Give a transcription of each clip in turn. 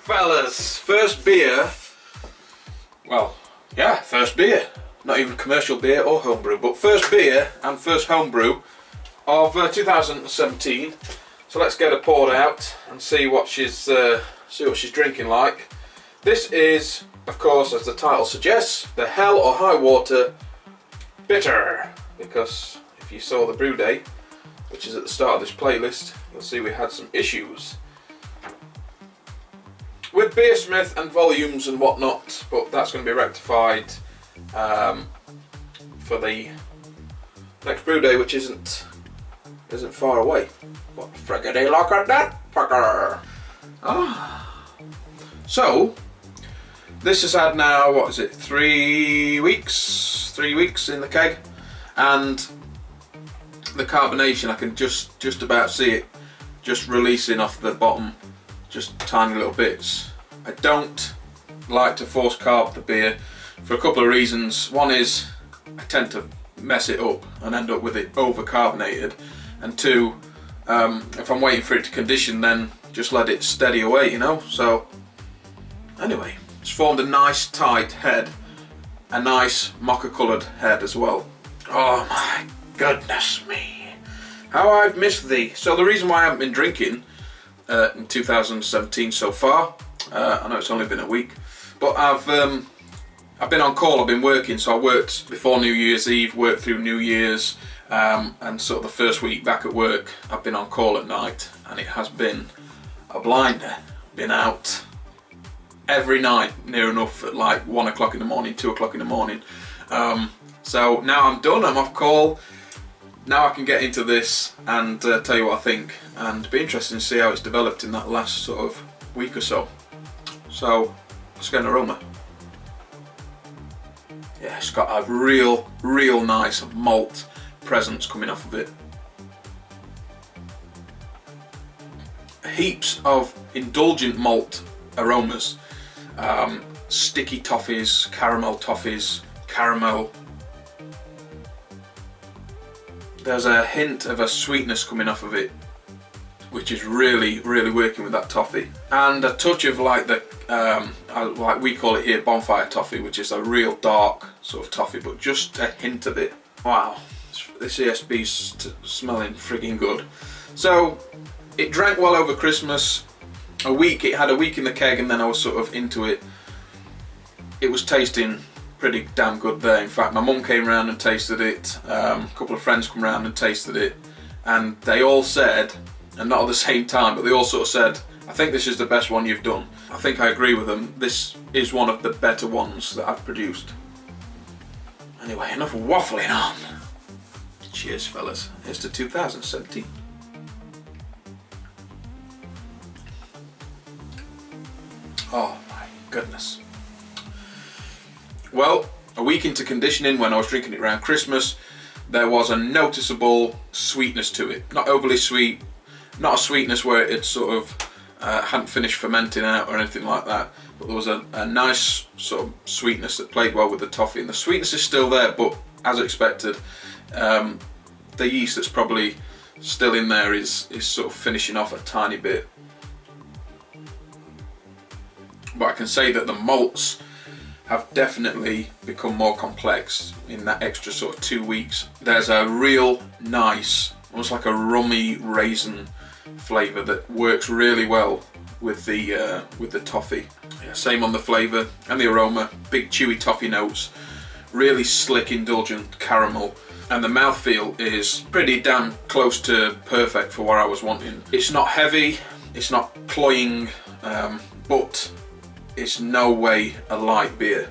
Fellas, first beer, well, yeah, first beer. Not even commercial beer or homebrew, but first beer and first homebrew of 2017. So let's get her poured out and see what she's drinking like. This is, of course, as the title suggests, the Hell or High Water Bitter. Because if you saw the brew day, which is at the start of this playlist, you'll see we had some issues with Beersmith and volumes and whatnot, but that's going to be rectified for the next brew day, which isn't far away. What friggity look at that fucker! So this has had now, what is it, 3 weeks? 3 weeks in the keg, and the carbonation, I can just about see it just releasing off the bottom, just tiny little bits. I don't like to force carb the beer for a couple of reasons. One is I tend to mess it up and end up with it over carbonated, and two, if I'm waiting for it to condition, then just let it steady away, you know. So anyway, it's formed a nice tight head, a nice mocha coloured head as well. Oh my goodness me, how I've missed thee. So the reason why I haven't been drinking in 2017 so far, I know it's only been a week, but I've been on call, I've been working, so I worked before New Year's Eve, worked through New Year's, and sort of the first week back at work I've been on call at night, and it has been a blinder. Been out every night near enough at like 1 o'clock in the morning, 2 o'clock in the morning. So now I'm done, I'm off call. Now I can get into this and tell you what I think, and it'll be interesting to see how it's developed in that last sort of week or so. So let's get an aroma. Yeah, it's got a real nice malt presence coming off of it. Heaps of indulgent malt aromas, sticky toffees, caramel. There's a hint of a sweetness coming off of it, which is really working with that toffee, and a touch of like the like we call it here, bonfire toffee, which is a real dark sort of toffee, but just a hint of it. Wow, this ESB's smelling frigging good. So it drank well over Christmas. It had a week in the keg, and then I was sort of into it. It was tasting pretty damn good there. In fact, my mum came round and tasted it, a couple of friends come round and tasted it, and they all said, and not at the same time, but they all sort of said, I think this is the best one you've done. I think I agree with them. This is one of the better ones that I've produced. Anyway, enough waffling on. Cheers, fellas. Here's to 2017. Oh my goodness. Well, a week into conditioning, when I was drinking it around Christmas, there was a noticeable sweetness to it. Not overly sweet, not a sweetness where it sort of hadn't finished fermenting out or anything like that, but there was a nice sort of sweetness that played well with the toffee, and the sweetness is still there, but as expected, the yeast that's probably still in there is sort of finishing off a tiny bit. But I can say that the malts have definitely become more complex in that extra sort of 2 weeks. There's a real nice, almost like a rummy raisin flavour that works really well with the toffee. Yeah, same on the flavour and the aroma. Big chewy toffee notes, really slick indulgent caramel, and the mouthfeel is pretty damn close to perfect for what I was wanting. It's not heavy, it's not cloying, but it's no way a light beer.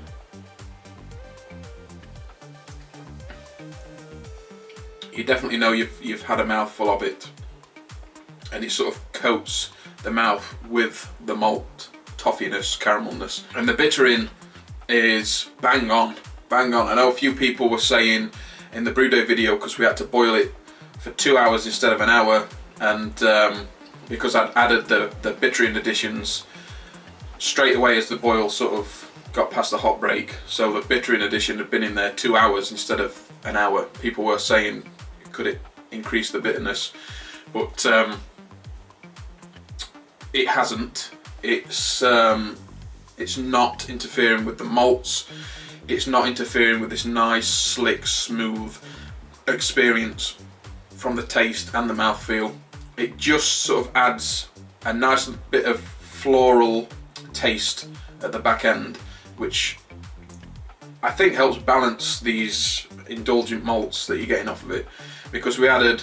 You definitely know you've had a mouthful of it, and it sort of coats the mouth with the malt toffiness, caramelness, and the bittering is bang on. I know a few people were saying in the brew day video, because we had to boil it for 2 hours instead of an hour, and because I'd added the bittering additions straight away as the boil sort of got past the hot break, so the bittering addition had been in there 2 hours instead of an hour. People were saying, could it increase the bitterness? But it hasn't. It's not interfering with the malts. It's not interfering with this nice, slick, smooth experience from the taste and the mouthfeel. It just sort of adds a nice bit of floral taste at the back end, which I think helps balance these indulgent malts that you're getting off of it, because we added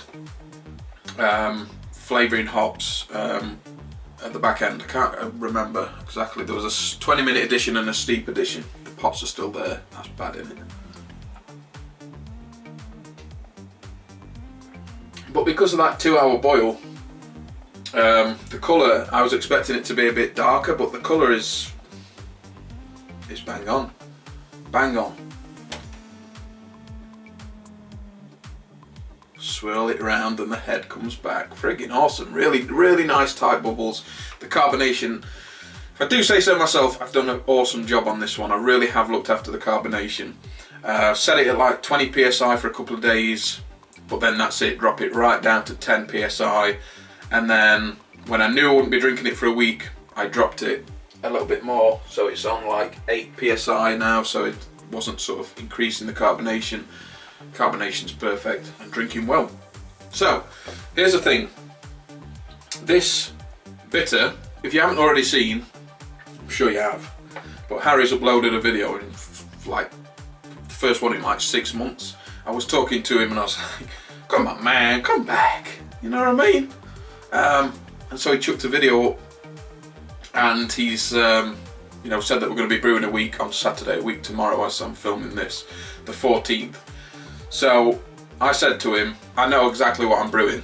flavouring hops at the back end. I can't remember exactly. There was a 20-minute edition and a steep edition. The pots are still there. That's bad, isn't it? But because of that 2-hour boil, the colour, I was expecting it to be a bit darker, but the colour is bang on. Bang on. Swirl it around and the head comes back. Friggin' awesome. Really, really nice tight bubbles. The carbonation, if I do say so myself, I've done an awesome job on this one. I really have looked after the carbonation. Set it at like 20 psi for a couple of days, but then that's it. Drop it right down to 10 psi. And then when I knew I wouldn't be drinking it for a week, I dropped it a little bit more. So it's on like 8 psi now, so it wasn't sort of increasing the carbonation. Carbonation's perfect and drinking well. So here's the thing, this bitter, if you haven't already seen, I'm sure you have, but Harry's uploaded a video in like the first one in like 6 months. I was talking to him and I was like, come on man, come back, you know what I mean? And so he chucked a video up, and he's you know, said that we're going to be brewing a week on Saturday, a week tomorrow as I'm filming this, the 14th. So I said to him, I know exactly what I'm brewing,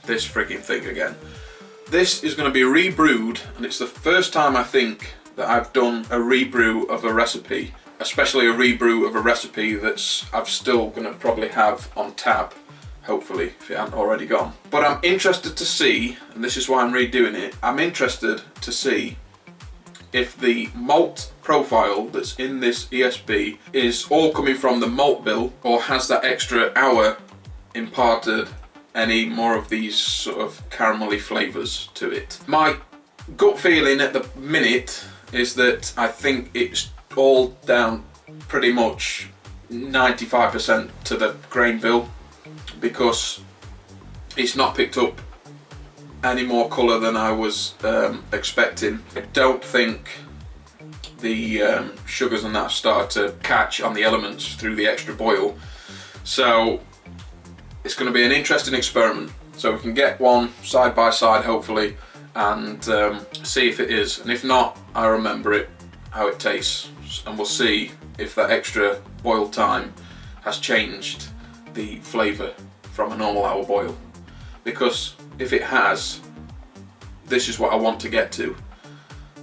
this frigging thing again. This is going to be rebrewed, and it's the first time I think that I've done a rebrew of a recipe, especially a rebrew of a recipe that's I'm still going to probably have on tap, hopefully, if it hasn't already gone. But I'm interested to see, and this is why I'm redoing it, I'm interested to see if the malt profile that's in this ESB is all coming from the malt bill, or has that extra hour imparted any more of these sort of caramelly flavours to it. My gut feeling at the minute is that I think it's all down pretty much 95% to the grain bill, because it's not picked up any more colour than I was expecting. I don't think the sugars and that started to catch on the elements through the extra boil. So it's going to be an interesting experiment. So we can get one side by side hopefully and see if it is, and if not, I remember it, how it tastes, and we'll see if that extra boil time has changed the flavour from a normal hour boil. Because if it has, this is what I want to get to,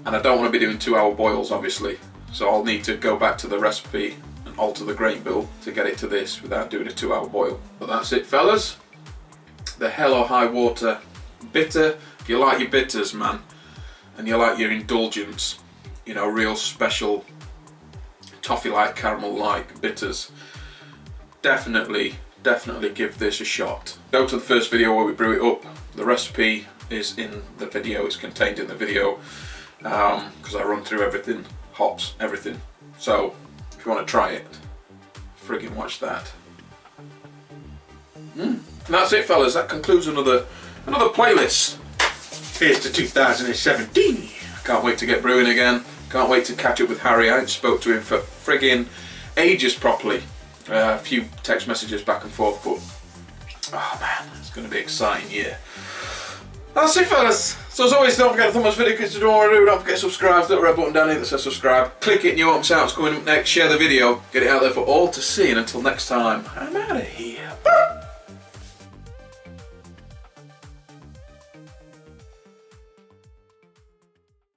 and I don't want to be doing 2-hour boils obviously, so I'll need to go back to the recipe and alter the grain bill to get it to this without doing a 2-hour boil. But that's it fellas, the Hell or High Water bitter. If you like your bitters man, and you like your indulgence, you know, real special toffee like, caramel like bitters, definitely give this a shot. Go to the first video where we brew it up. The recipe is in the video, it's contained in the video, because I run through everything, hops, everything. So if you want to try it, friggin' watch that. And that's it fellas, that concludes another playlist. Here's to 2017. Can't wait to get brewing again. Can't wait to catch up with Harry. I ain't spoke to him for friggin' ages properly. A few text messages back and forth, but oh man, it's going to be an exciting year. That's it fellas. So as always, don't forget to thumb this video because you don't want to do. Don't forget to subscribe. That red button down here that says subscribe. Click it, new ops out. It's coming up next. Share the video. Get it out there for all to see. And until next time, I'm out of here. Bye.